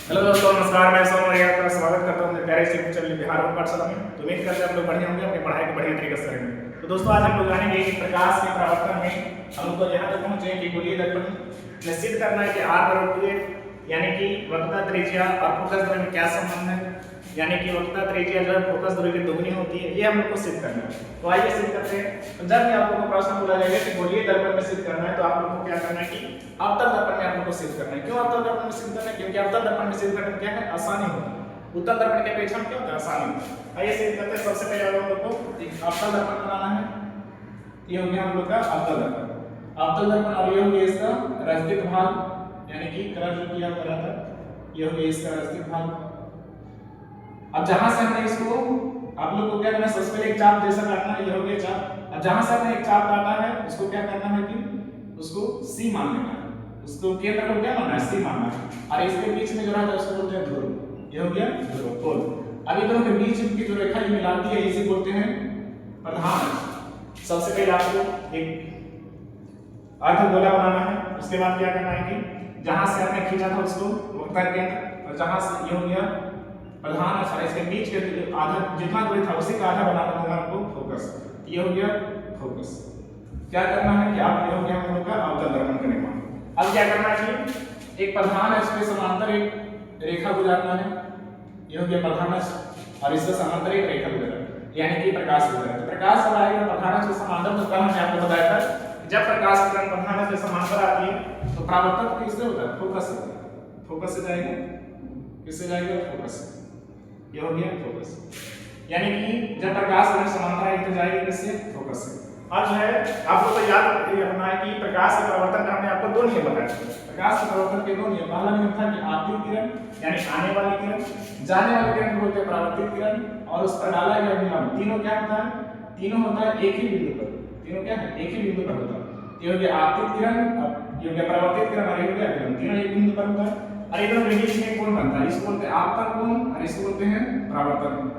Hello दोस्तों, नमस्कार। मैं सोनू मौर्य का स्वागत करता हूं अपने प्यारे से चैनल बिहार और पाठशाला में। तो उम्मीद करते हैं आप लोग बढ़िया होंगे, अपनी पढ़ाई को बढ़िया तरीके से करेंगे। तो दोस्तों, आज हम लोग जानेंगे कि प्रकाश के परावर्तन में हम लोग को यहाँ तक पहुंचे कि गोलीय दर्पण निश्चित करना है कि r/2 यानी कि वक्रता त्रिज्या और फोकस दूरी में क्या संबंध है, यानी कि वक्रता त्रिज्या जो है फोकस दूरी की दोगुनी होती है, ये हम लोग को सिद्ध करना है। तो आइए सिद्ध करते हैं। तो जब भी आप लोगों को प्रश्न बोला जाएगा कि गोलीय दर्पण में सिद्ध करना है, तो आप लोगों को क्या करना है कि अवतल दर्पण में आप लोगों को सिद्ध करना है। क्यों अवतल दर्पण में सिद्ध करना है? क्योंकि अवतल दर्पण में सिद्ध करने में क्या है, आसानी होती है। उत्तल दर्पण की अपेक्षा में क्या होता है, आसानी होती है। आइए सिद्ध करते हैं। सबसे पहले आप लोगों को एक अवतल दर्पण बनाना है। ये हो गया हम लोग का अवतल दर्पण। अवतल दर्पण और ये हो गया इसका रजदित भाग, यानी कि कलर जो किया हुआ था, ये हो गया इसका रजदित भाग। अब जहां से हमने इसको आप लोग को क्या करना है, सबसे पहले एक चाप जैसा काटना है। ये हो गया चाप। अब जहां से हमने एक चाप काटा है, उसको क्या करना है कि उसको C मान लेना है। उसको केंद्र को क्या मानना है, C मानना है। और इसके बीच में जो रहता है उसको बोलते हैं ध्रुव। ये हो गया ध्रुव पोल। अब इन दोनों के बीच की जो रेखा ये मिलाती है, इसे बोलते हैं प्रधान अक्ष। सबसे पहले आपको एक अर्धगोला बनाना है। उसके बाद क्या करना है कि जहां से हमने खींचा था उसको वक्रता केंद्र, और जहां से ये हो गया प्रधान अक्ष, इसके बीच के आधा जितना दूरी था उसी का आधा बनाना होगा आपको फोकस। ये हो गया फोकस। क्या करना है कि आप ये हो गया हम लोग का अवतल दर्पण करने का। अब क्या करना है कि एक प्रधान अक्ष के समांतर एक रेखा गुजारना है। ये हो गया प्रधान अक्ष और इसके समांतर एक रेखा गुजारना, यानी कि प्रकाश गुजारना। तो प्रकाश जब आएगा प्रधान अक्ष के समांतर, तो कल हमने आपको बताया था जब प्रकाश किरण प्रधान अक्ष के समांतर आती है तो परावर्तन किससे होता है, फोकस से। फोकस से जाएगा, किससे जाएगा, फोकस से। ये हो गया फोकस, यानी कि जब प्रकाश किरण समांतर आएगी तो जाएगी किससे, फोकस से। अब जो है आप लोग को याद रखना है कि प्रकाश के परावर्तन का हमने आपको दो नियम बताए थे। प्रकाश के परावर्तन के दो नियम। पहला नियम था कि आपतित किरण यानी आने वाली किरण, जाने वाली किरण को बोलते हैं परावर्तित किरण, और उस पर डाला गया विलंब। तीनों क्या होता है, तीनों होता है एक ही बिंदु पर। तीनों क्या है, एक ही बिंदु पर होता है। ये हो गया आपतित किरण, ये हो गया परावर्तित किरण, और ये हो गया विलंब। तीनों एक बिंदु पर होता है। और इधर के बीच में कोण बनता है, इसको बोलते हैं आपतन कोण और इसको बोलते हैं परावर्तन।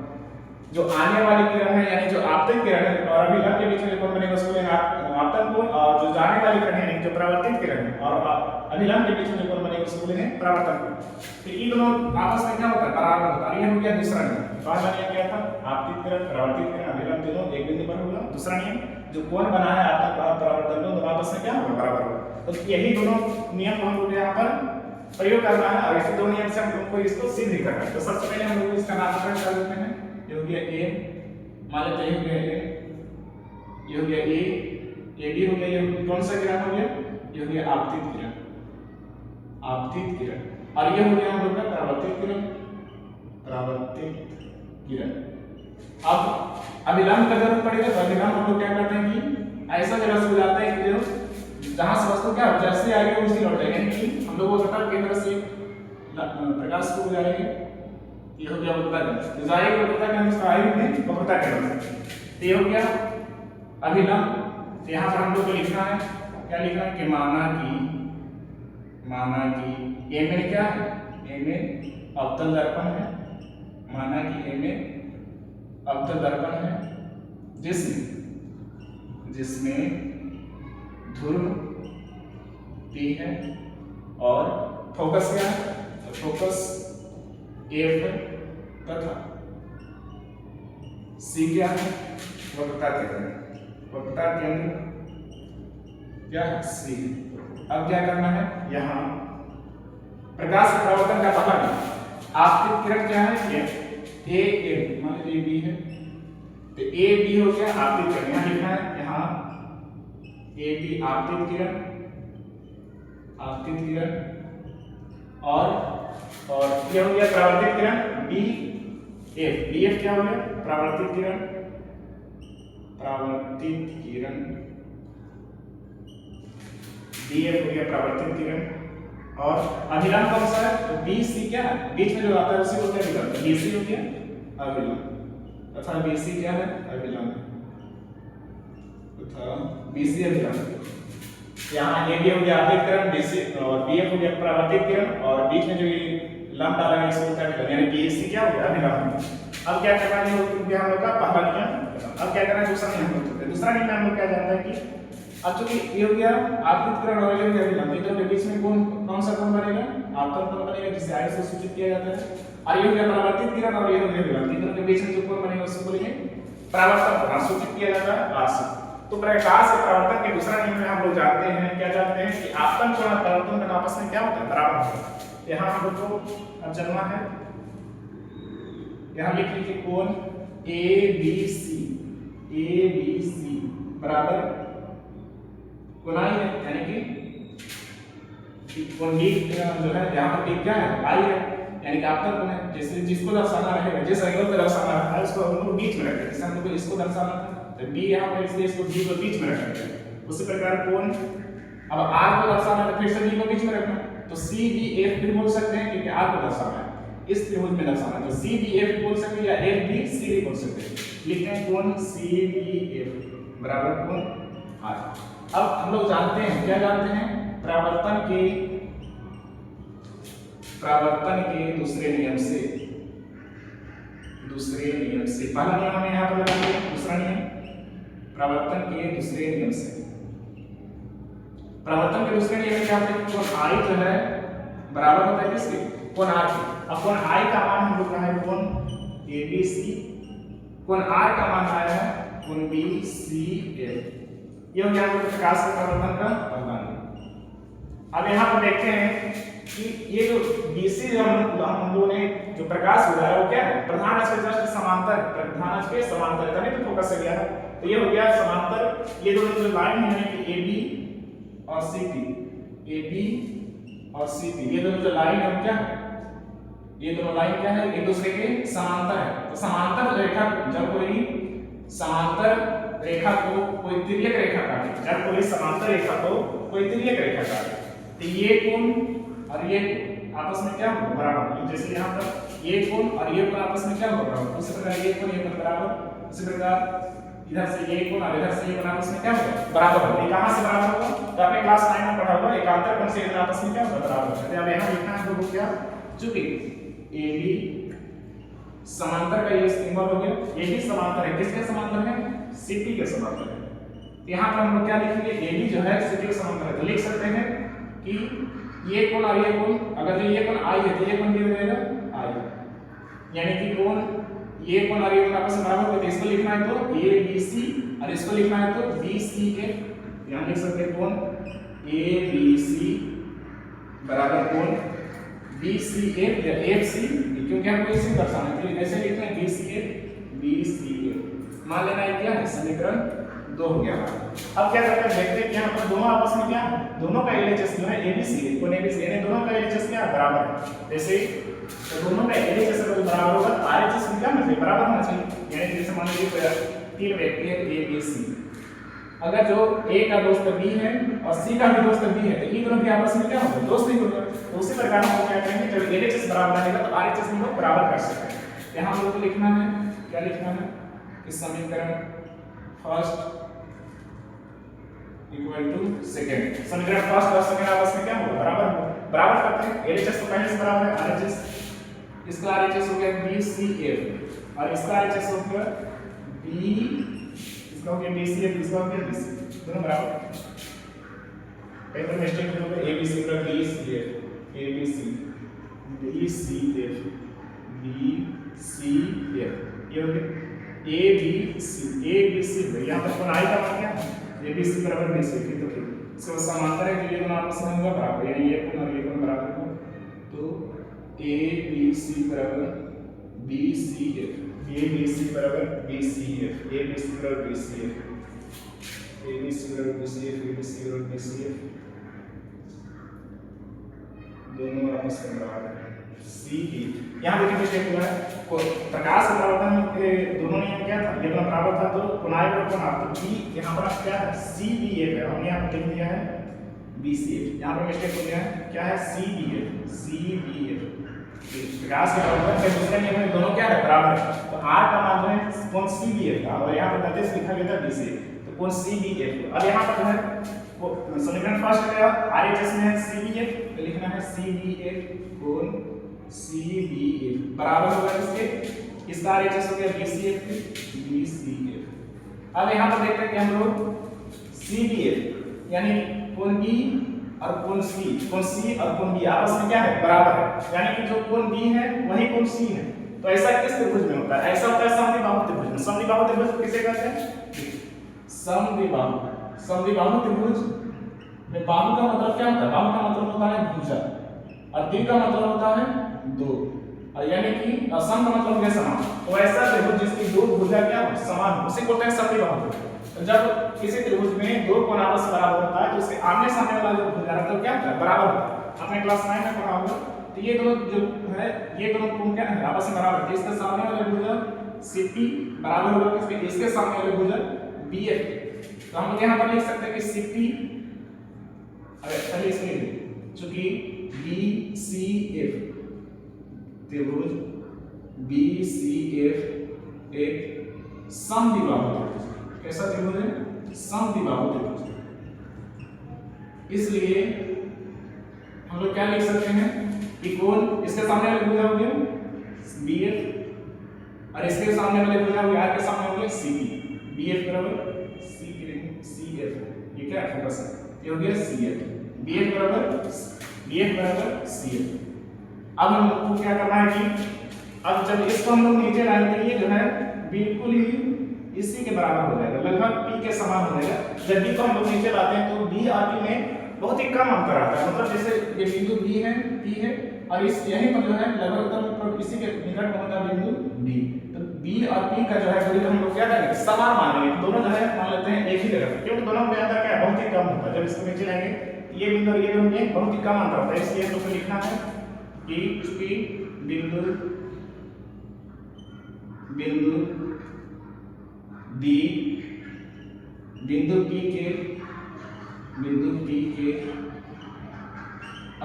जो आने वाली किरण है यानी जो आपतित किरण है और अभिलंब के बीच में कोण बनेगा उसको बोलेंगे आपतन कोण, और जो जाने वाली किरण है यानी जो परावर्तित किरण है और अभिलंब के बीच में कोण बनेगा उसको बोलेंगे परावर्तन कोण। तो ये दोनों आपस में क्या होता है, परावर्तन होता है। ये हो गया दूसरा नियम। पहला नियम क्या था, आपतित किरण परावर्तित किरण अभिलंब दोनों एक बिंदु पर होगा। दूसरा नियम, जो कोण बना है आपतन परावर्तन दोनों आपस में क्या होगा, बराबर होगा। तो यही दोनों नियम हम लोग यहाँ पर प्रयोग करना है, और ऐसे दो नियम से हम लोग को इसको सिद्ध करना है। तो सबसे पहले हम लोग इसका नामकरण कर लेते हैं। ये हो गया ए, मान लेते हैं ये हो गया ए, ए बी हो गया। ये कौन सा किरण हो गया, ये हो गया आपतित किरण, आपतित किरण। और ये हो गया हम लोग का परावर्तित किरण, परावर्तित किरण। अब अभिलंब का जरूरत पड़ेगा तो अभिलंब हम लोग क्या करते हैं कि ऐसा जगह से जाता है कि जो जहां से वस्तु क्या जैसे आएगी उसी लौट जाएगी, यानी कि हम लोग वक्रता केंद्र से प्रकाश को गुजारेंगे। ये हो गया वक्रता केंद्र, जाएगी वक्रता केंद्र से आएगी वक्रता केंद्र से। ये हो गया अभिलंब। तो यहाँ पर हम लोग को लिखना है, क्या लिखना है कि माना कि ए में क्या है, ए में अवतल दर्पण है। माना कि ए में अवतल दर्पण है जिसमें ध्रुव P है और फोकस क्या है, तो फोकस F है तथा C क्या है, वक्रता केंद्र। वक्रता केंद्र क्या है, C। अब क्या करना है, यहाँ प्रकाश परावर्तन का पता नहीं, आपतित किरण क्या है, A मान लीजिए B है, तो A B हो गया आपतित किरण। यहाँ लिखना है, यहाँ ए बी आपतित किरण, आपतित किरण, और ये हो गया परावर्तित किरण बी एफ। बी एफ क्या हो गया, परावर्तित किरण, परावर्तित किरण। बी एफ हो गया परावर्तित किरण। और अभिलंब कौन सा है, तो बी सी क्या है, बीच में जो आता है उसी को क्या अभिलंब, बी सी हो गया अभिलंब तथा बी सी क्या है, अभिलंब BC अभिलंब। यहाँ ए बी हो गया आपतित किरण, BC और BF हो गया परावर्तित किरण, और बीच में जो ये लंब डाला गया इसको बोलते हैं अभिलंब, यानी BC क्या हो गया, अभिलंब। अब क्या करना है हम लोग का पहला नियम। अब क्या करना है, दूसरा नियम होता है। दूसरा नियम हम लोग क्या जानते हैं कि अब चूंकि ये हो गया आपतित किरण और ये हो गया अभिलंब, इन दोनों के बीच में कोण कौन सा कोण बनेगा? आपतन कोण बनेगा, जिसे आई से सूचित किया जाता है। और ये हो गया परावर्तित किरण और ये हो गया विवर्त, इन दोनों के बीच में जो कोण बनेगा उसको बोलेंगे परावर्तन कोण, सूचित किया जाता है आर से। तो प्रकाश के परावर्तन के दूसरा नियम में हम लोग जानते हैं, क्या जानते हैं कि आपतन कोण और परावर्तन कोण आपस में क्या होता है? बराबर होता है। यहाँ हम लोग को अब चलना है, यहाँ लिख लीजिए कोण ए बी सी बराबर कोणाई है, यानी कि कोण डी जो है यहाँ पर डी क्या है? आई है, यानी कि आपतन कोण है। जैसे जिसको दर्शाना रहेगा, जिस एंगल पे दर्शाना है उसको हम लोग बीच में रखेंगे। जैसे हम लोग इसको दर्शाना था तो बी यहाँ पर, इसलिए इसको डी को बीच में रखेंगे। उसी प्रकार कोण अब आर को दर्शाना है तो फिर से डी को बीच में रखना, तो सी बी एफ भी बोल सकते हैं क्योंकि आर को दर्शाना है, इस त्रिभुज में दर्शाना है, तो सी बी एफ बोल सकते हैं या एफ बी सी डी बोल सकते हैं। लिखते हैं कोण सी बी एफ बराबर कोण आर। अब हम लोग जानते हैं, क्या जानते हैं? परावर्तन के दूसरे नियम से पहला नियम हमें यहाँ पर लगाएंगे, दूसरा नियम परावर्तन के दूसरे नियम से। परावर्तन के दूसरे नियम में क्या होता है? कोण आई जो है बराबर होता है किसके? कोण आर के। अब कोण आई का मान हम लोग का है कोण ए बी सी, कोण आर का मान आया है कोण बी सी एफ। ये हो गया हम लोग प्रकाश के परावर्तन का परिमाण। अब यहाँ पर देखते हैं कि ये जो BC जो हम लोगों ने जो प्रकाश हुआ है वो क्या है? प्रधान अक्ष के जस्ट समांतर, प्रधान अक्ष के समांतर, तभी तो फोकस से गया है। तो ये हो गया समांतर, ये दोनों जो लाइन है कि AB और CP, AB और CP, ये दोनों जो लाइन है क्या है? ये दोनों लाइन क्या है? एक दूसरे के समांतर है। तो समांतर रेखा, जब कोई समांतर रेखा को कोई तिर्यक रेखा काटे, जब कोई समांतर रेखा को कोई तिर्यक रेखा काटे, तो ये कोण और ये कोण आपस में क्या होगा? बराबर। जैसे यहाँ पर ये कोण और ये कोण आपस में क्या होगा? बराबर। उसी प्रकार ये कोण बराबर, उसी प्रकार इधर से ये कोण और इधर से ये कोण आपस में क्या होगा? बराबर होगा। ये कहां से बराबर होगा? तो आपने क्लास 9 में पढ़ा होगा, एकांतर कोण से इधर आपस में क्या होगा? बराबर होगा। तो अब यहाँ लिखना है हम लोग क्या? चूंकि AB समांतर का ये सिंबल हो गया, ये भी समांतर है, किसके समांतर है? CP के समांतर है। यहाँ पर हम लोग क्या लिखेंगे? AB जो है CP के समांतर है, तो लिख सकते हैं कि ये कोण और ये कोण, अगर ये कोण आई है तो ये कोण भी हो जाएगा आई, यानी कि कोण ये कोण और ये कोण आपस में बराबर होते हैं। इसको लिखना है तो ABC और इसको लिखना है तो BCA। यहाँ लिख सकते हैं कोण ABC बराबर कोण BCA या FC, क्योंकि हमको इसे दर्शाना है, तो ऐसे लिखते हैं BCA। मान लेना है क्या है? समीकरण 2 हो गया। अब क्या करते हैं, देखते हैं कि यहाँ पर दोनों आपस में क्या है? दोनों का LHS जो है ABC है, कोण ABC, यानी दोनों का LHS क्या है? बराबर है। जैसे तो दोनों का LHS अगर बराबर होगा तो RHS भी क्या होना चाहिए? बराबर होना चाहिए। यानी जैसे मान लीजिए 3 व्यक्ति है A B C, अगर जो A का दोस्त B है और C का भी दोस्त B है, तो ये दोनों के आपस में क्या होगा? दोस्त ही होगा। तो उसी प्रकार हम क्या करेंगे, जब LHS बराबर रहेगा तो RHS भी लोग बराबर कर सकते हैं। यहाँ हम लोग को लिखना है, क्या लिखना है? इस समीकरण फर्स्ट इक्वल टू सेकंड, समीकरण फर्स्ट और सेकंड आपस में क्या होगा? बराबर होगा। बराबर करते हैं, LHS तो पहले से बराबर है, RHS, इसका RHS हो गया BCF और इसका RHS हो गया B, इसका हो गया BCF, इसका हो गया BC, दोनों बराबर। कहीं पर मिस्टेक हो गया, ABC का BCF, ABC, BCF, BCF, ये हो गया ABC। यहाँ पर कोण आई का मान क्या है? ABC बराबर BC, तो फिर इसको समांतर है कि ये दोनों आपस में होगा बराबर, यानी ये कोण और ये कोण बराबर होगा, तो ABC बराबर BCF, ABC बराबर BCF, ABC बराबर BCF, ABC बराबर BCF, ABC बराबर BCF, दोनों आपस में बराबर है। CE यहाँ देखिए मिस्टेक हुआ है, प्रकाश परावर्तन के दोनों नियम क्या था? ये दोनों बराबर था, तो कोण आई और कोण आर, तो B यहाँ पर क्या है? CBF है, हमने यहाँ पर लिख दिया है BCF, यहाँ पर मिस्टेक हो गया है, क्या है? CBF। प्रकाश के परावर्तन के दूसरे नियम में दोनों क्या है? बराबर है। तो R का मान जो है कोण CBF का, और यहाँ पर गलती से लिखा गया था BCF, तो कोण CBF। अब यहाँ पर जो है वो समीकरण फर्स्ट का RHS में है CBF, तो लिखना है CBF कोण CBF बराबर होगा इसके, इसका RHS हो गया BCF। अब यहाँ पर देखते हैं कि हम लोग CBF यानी कोण B और कोण सी और कोण बी आपस में क्या है, बराबर है, यानी कि जो कोण बी है वही कोण सी है। तो ऐसा किस त्रिभुज में होता है, ऐसा होता है समद्विबाहु त्रिभुज में। समद्विबाहु त्रिभुज किसे कहते हैं, समद्विबाहु त्रिभुज में बाहु का मतलब क्या होता है, बाहु का मतलब होता है भुजा और द्वि का मतलब होता है दो, और यानी कि सम का मतलब है समान। तो ऐसा त्रिभुज जिसकी दो भुजा क्या हो, समान हो, उसे बोलते हैं समद्विबाहु त्रिभुज। तो जब किसी त्रिभुज में दो कोण आपस में बराबर होता है तो उसके आमने सामने वाला जो भुजा मतलब क्या होता है, बराबर होता है। आपने क्लास 9 में पढ़ा होगा। तो ये दोनों जो है, ये दोनों कोण क्या है, आपस में बराबर है। इसके सामने वाला भुजा CP बराबर होगा किसके, इसके सामने वाले भुजा BF। तो हम यहां पर लिख सकते हैं कि CP, अरे चलिए इसमें चूंकि BCF त्रिभुज BCF एक समद्विबाहु त्रिभुज। कैसा त्रिभुज है, समद्विबाहु त्रिभुज। इसलिए हम लोग क्या लिख सकते हैं कि कोण इसके सामने वाले भुजा हो गए BF और इसके सामने वाले भुजा हो गए R के सामने हो गए CP। BF बराबर CF, ये क्या फोकस है, ये हो गया CF। BF बराबर CF। अब हम लोग को क्या करना है कि अब जब इसको हम लोग नीचे लाने के लिए जो है बिल्कुल ही इसी के बराबर हो जाएगा, लगभग P के समान हो जाएगा। जब B को हम लोग नीचे लाते हैं तो B और P में बहुत ही कम अंतर आता है। मतलब जैसे ये बिंदु B है, P है, और इस यहीं पर जो है लगभग एकदम इसी के निकट में होता है बिंदु B। तो B और P का जो है दूरी हम लोग क्या करेंगे, समान मानेंगे। दोनों जो है मान लेते हैं एक ही जगह पे, क्योंकि दोनों में अंतर क्या है, बहुत ही कम होता है। जब इसको नीचे लाएंगे ये बिंदु और ये बिंदु में बहुत ही कम अंतर होता है। इसलिए हम लोग को लिखना है कि चूंकि बिंदु D बिंदु P के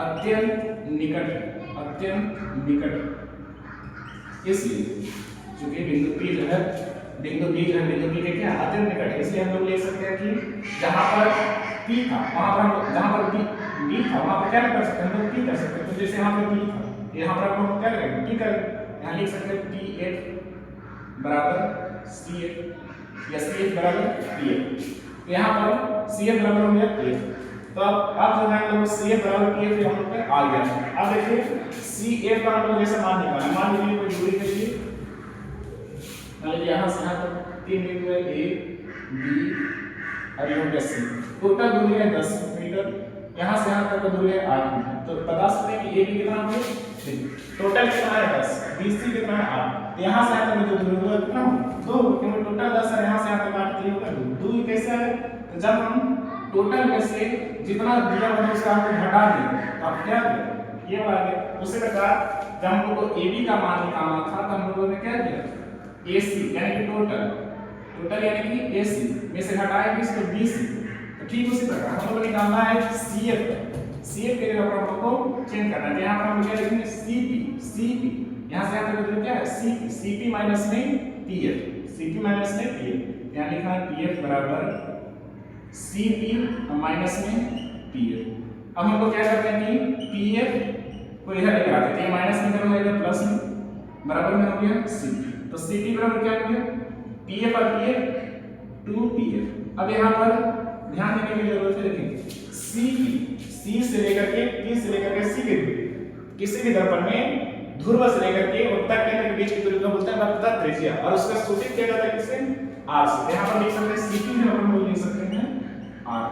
अत्यंत निकट है। इसलिए चूंकि बिंदु P जो है बिंदु P के क्या अत्यंत निकट है, इसलिए हम लोग ले सकते हैं कि जहां पर P था वहां पर हम जहां पर B था वहां पर क्या कर सकते हैं, हम लोग P कर सकते हैं। तो जैसे यहां पर P था, यहां पर हम क्या करेंगे, P करेंगे। यहां लिख सकते हैं PF बराबर CF या CF बराबर PF। तो यहाँ पर CF बराबर हो गया PF। तो अब जो है हम लोग CF बराबर PF हम लोग पे आ गया। अब देखिए CF का हम लोग जैसे मान निकालें, मान लीजिए कोई दूरी के लिए, मान लीजिए यहाँ से यहाँ तक 3 बिंदु है A B और ये हो गया C। टोटल दूरी है 10 मीटर, यहाँ से यहाँ तक दूरी है 8 मीटर। तो बता सकते हैं कि AB कितना हो गया, टोटल कितना है 10, BC कितना है 8। यहाँ से यहाँ तक जो दूरी होगा कितना हो 2, क्योंकि टोटल 10 है, यहाँ से यहाँ तक 8 होगा 2। दूरी कैसे है, तो जब हम टोटल में से जितना दिया होगा उसका हमको घटा देंगे तो आप क्या करें, ये वाला गया। उसी प्रकार जब हम लोग को AB का मान निकालना था तो हम लोगों ने क्या किया, AC यानी कि टोटल यानी कि AC में से घटाएंगे इसको BC। तो ठीक उसी प्रकार हम लोग को निकालना है CF के जगह पर हम लोग को चेंज करना है। यहाँ पर हम क्या लिखेंगे CP, यहाँ से यहाँ तक दूरी क्या है CP माइनस में PF। यहाँ लिखा है PF बराबर CP माइनस में PF। अब हम लोग क्या करते हैं कि PF को इधर लेकर आते हैं, ये माइनस में इधर हो जाएगा प्लस में, बराबर में हो गया CP। तो CP बराबर क्या हो गया, PF और PF 2PF। अब यहाँ पर ध्यान देने की जरूरत है, देखिए C से लेकर के P से लेकर के C के दूरी, किसी भी दर्पण में ध्रुव से लेकर के उत्तक केंद्र के बीच की दूरी को बोलते हैं वक्रता त्रिज्या, और उसका सूचित किया जाता है किससे, R से। यहाँ पर लिख सकते हैं CP में हम लोग लिख सकते हैं R।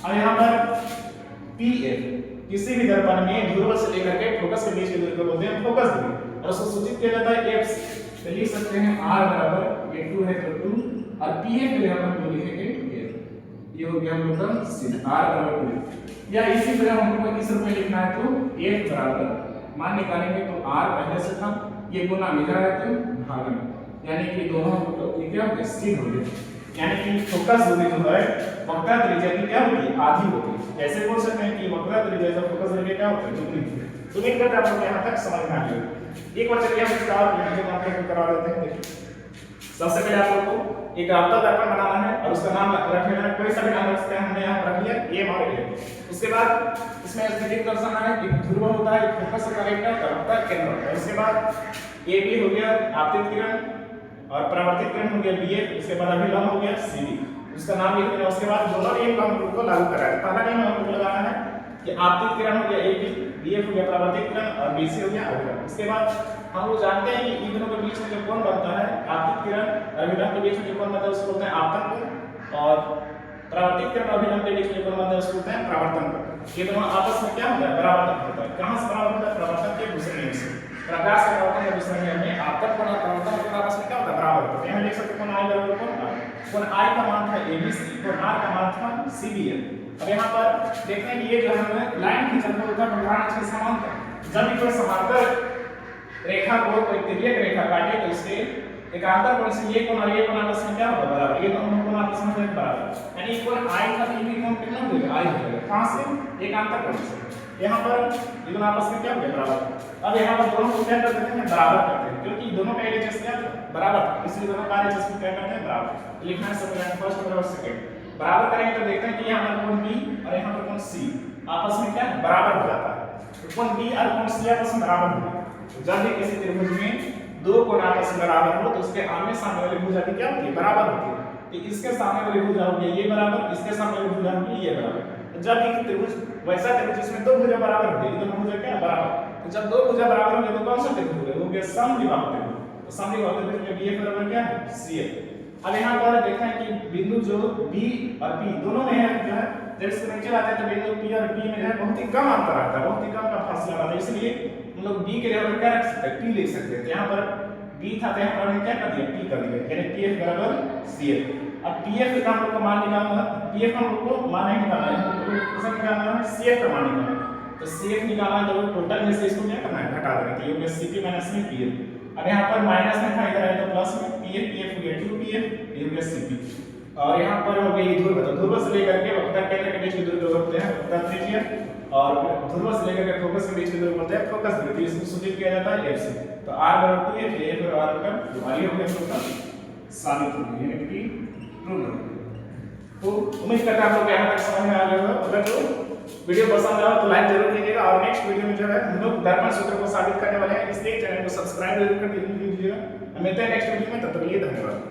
और यहाँ पर PF किसी भी दर्पण में ध्रुव से लेकर के फोकस के बीच की दूरी को बोलते हैं फोकस दूरी, और उसको सूचित किया जाता है F से। तो लिख सकते हैं R बराबर ये 2 है तो 2, और PF के यहाँ पर हम लिखेंगे F। ये हो गया हम लोग का R बराबर 2। या इसी तरह हम लोग को किस रूप में लिखना है, तो F बराबर मान निकालेंगे तो R पहले से था, ये गुना इधर है तो भागन, यानी कि दोनों तो ये क्या स्थिर हो गया। यानी कि फोकस दूरी जो है वक्रता त्रिज्या की क्या होती है, आधी होती है। ऐसे बोल सकते हैं कि वक्रता त्रिज्या जो फोकस दूरी क्या होता है, दुगनी होती है। तो एक बात आप लोग यहां तक समझ में आ गई। एक बार चलिए हम इसका और वीडियो आप लोग को करा देते हैं। देखिए सबसे पहले आप लोग को एक आपदा दर्पण बनाना है और उसका नाम रख लेना है, कोई सा भी नाम रख सकते हैं, हमने यहाँ रख लिया M और A। उसके बाद इसमें स्थितिज दर्शक है, एक ध्रुव होता है, एक फोकस होता है, एक तरफ केंद्र होता है। उसके बाद AB हो गया आपतित किरण और परावर्तित किरण हो गया BF। उसके बाद अभिलंब हो गया CD, उसका नाम लिख लेना। उसके बाद दोनों नियम हम लोग को लागू कराएंगे। पहला नियम हम लोग लगाना है कि आपतित किरण हो गया AB, BF हो गया परावर्तित किरण और BC हो गया अभिलंब। इसके बाद हम लोग जानते हैं कि इन दोनों के बीच में जो कोण बनता है आपतित किरण और अभिलंब के बीच में जो कोण बनता है उसको बोलते हैं आपतन कोण, और परावर्तित किरण और अभिलंब के बीच में जो कोण बनता है उसको बोलते हैं परावर्तन कोण। ये दोनों आपस में क्या होता है, परावर्तन होता है। कहां से परावर्तन होता है, परावर्तन के दूसरे नियम से। प्रकाश के परावर्तन के दूसरे नियम में आपतन कोण और परावर्तन कोण आपस में क्या होता है, बराबर होता है। यहां लिख सकते हैं कोण I बराबर कोण R। कोण I का मान था ABC, कोण R का मान था CBL। अब यहाँ पर देखते हैं कि ये जो है लाइन खींचने को होता है प्रधान अक्ष के समांतर। जब भी कोई समांतर रेखा को कोई तिर्यक रेखा काटे तो इसके एकांतर कोण से ये कोण और ये कोण आपस में क्या होगा, बराबर। ये दोनों कोण आपस में बराबर, यानी कोण I का भी कोण कितना हो जाएगा, I हो जाएगा। कहां से, एकांतर कोण से। यहाँ पर ये दोनों आपस में क्या हो गया, बराबर। अब यहाँ पर दोनों को क्या कर देते हैं, बराबर करते हैं, क्योंकि दोनों का LHS क्या था, बराबर था, इसलिए दोनों का LHS को क्या करते हैं, बराबर। लिखना है सब फर्स्ट और सेकंड बराबर करेंगे तो देखते हैं कि यहाँ पर कोण B और यहाँ पर कोण C आपस में क्या बराबर हो जाता है। तो कोण B और कोण C आपस में बराबर हो गए। तो जब भी किसी त्रिभुज में दो कोण आपस में बराबर हो तो उसके आमने सामने वाली भुजा की क्या होती है, बराबर होती है। तो इसके सामने वाली भुजा होगी ये बराबर, इसके सामने वाली भुजा होगी ये बराबर। तो जब एक त्रिभुज वैसा त्रिभुज जिसमें दो भुजा बराबर होगी, दोनों भुजा क्या बराबर, तो जब दो भुजा बराबर होंगे तो कौन सा त्रिभुज होगा, वो गया समद्विबाहु त्रिभुज। तो समद्विबाहु त्रिभुज में BF बराबर क्या है, CF। अब यहाँ पर देखते हैं कि बिंदु जो B और P दोनों में है जो है, जब इसके नीचे आते हैं तो बिंदु P और P में जो है बहुत ही कम अंतर आता है, बहुत ही कम का फासला आता है, इसलिए हम लोग B के जगह पर क्या रख सकते हैं, P लिख सकते हैं। तो यहाँ पर B था तो यहाँ पर हमने क्या कर दिया, P कर दिया, यानी PF बराबर CF। अब PF का हम लोग को मान निकालना है, PF हम लोग को मान नहीं निकालना है, हम लोग को किसका निकालना है, CF का मान निकालना है। तो CF निकालना है तो टोटल में से इसको क्या करना है, घटा देना है, तो ये हो गया CP माइनस में PF। अब यहाँ पर माइनस में था, इधर आए तो प्लस में PF, PF हो गया 2PF, ये हो गया CP। और यहाँ पर हो गई ध्रुव, तो ध्रुव से लेकर के वक्रता केंद्र के बीच की दूरी को बोलते हैं वक्रता त्रिज्या, और ध्रुव से लेकर के फोकस के बीच की दूरी को बोलते हैं फोकस दूरी। इसको सूचित किया जाता है F से। तो R बराबर 2F, F और R बराबर 2, ये हो गया टोटल साबित हो गया, यानी कि प्रूव हो गया। तो उम्मीद करता हूं आप लोग यहाँ तक समझ में आ गया होगा। अगर तो वीडियो पसंद आया तो लाइक जरूर कीजिएगा, और नेक्स्ट वीडियो में जो है हम लोग दर्पण सूत्र को साबित करने वाले हैं, इसलिए चैनल को सब्सक्राइब जरूर कर दीजिएगा। मिलते हैं नेक्स्ट वीडियो में, तब तक के लिए धन्यवाद।